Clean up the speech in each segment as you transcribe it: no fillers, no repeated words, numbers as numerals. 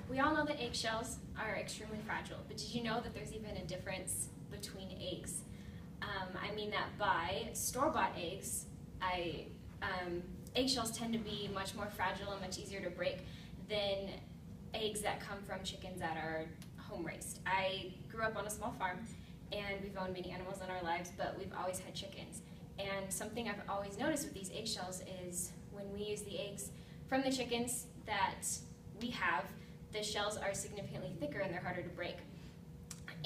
We all know that eggshells are extremely fragile, but did you know that there's even a difference between eggs? I mean that by store-bought eggs, eggshells tend to be much more fragile and much easier to break than eggs that come from chickens that are home-raised. I grew up on a small farm, and we've owned many animals in our lives, but we've always had chickens. And something I've always noticed with these eggshells is when we use the eggs from the chickens that we have, the shells are significantly thicker and they're harder to break.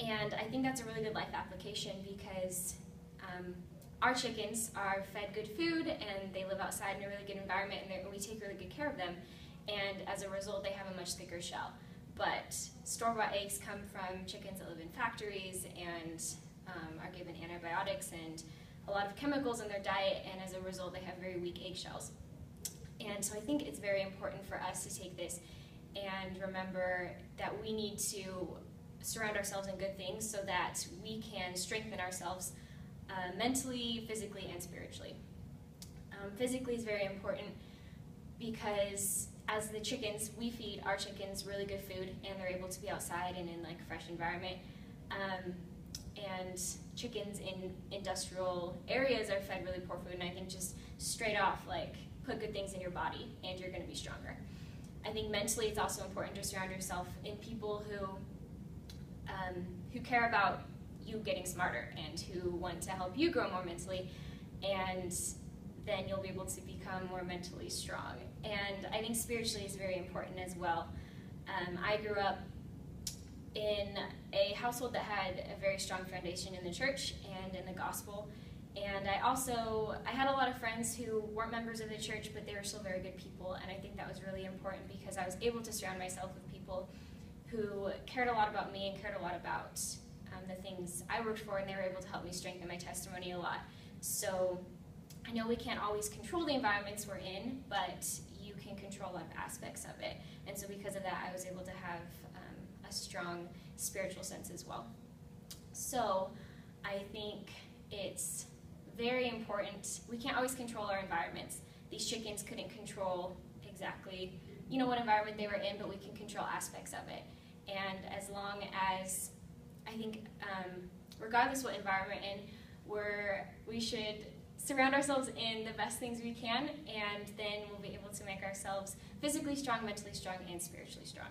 And I think that's a really good life application because our chickens are fed good food and they live outside in a really good environment and we take really good care of them. And as a result, they have a much thicker shell. But store-bought eggs come from chickens that live in factories and are given antibiotics and a lot of chemicals in their diet, and as a result, they have very weak eggshells. And so I think it's very important for us to take this and remember that we need to surround ourselves in good things so that we can strengthen ourselves mentally, physically, and spiritually. Physically is very important because as the chickens, we feed our chickens really good food and they're able to be outside and in like a fresh environment. And chickens in industrial areas are fed really poor food, and I think just straight off, like, put good things in your body and you're going to be stronger. I think mentally it's also important to surround yourself in people who care about you getting smarter and who want to help you grow more mentally, and then you'll be able to become more mentally strong. And I think spiritually is very important as well. I grew up in a household that had a very strong foundation in the church and in the gospel. And I had a lot of friends who weren't members of the church, but they were still very good people. And I think that was really important because I was able to surround myself with people who cared a lot about me and cared a lot about the things I worked for, and they were able to help me strengthen my testimony a lot. So I know we can't always control the environments we're in, but you can control a lot of aspects of it. And so because of that, I was able to have a strong spiritual sense as well. So I think it's very important. We can't always control our environments. These chickens couldn't control exactly, what environment they were in, but we can control aspects of it. And as long as, I think, regardless what environment we should surround ourselves in the best things we can, and then we'll be able to make ourselves physically strong, mentally strong, and spiritually strong.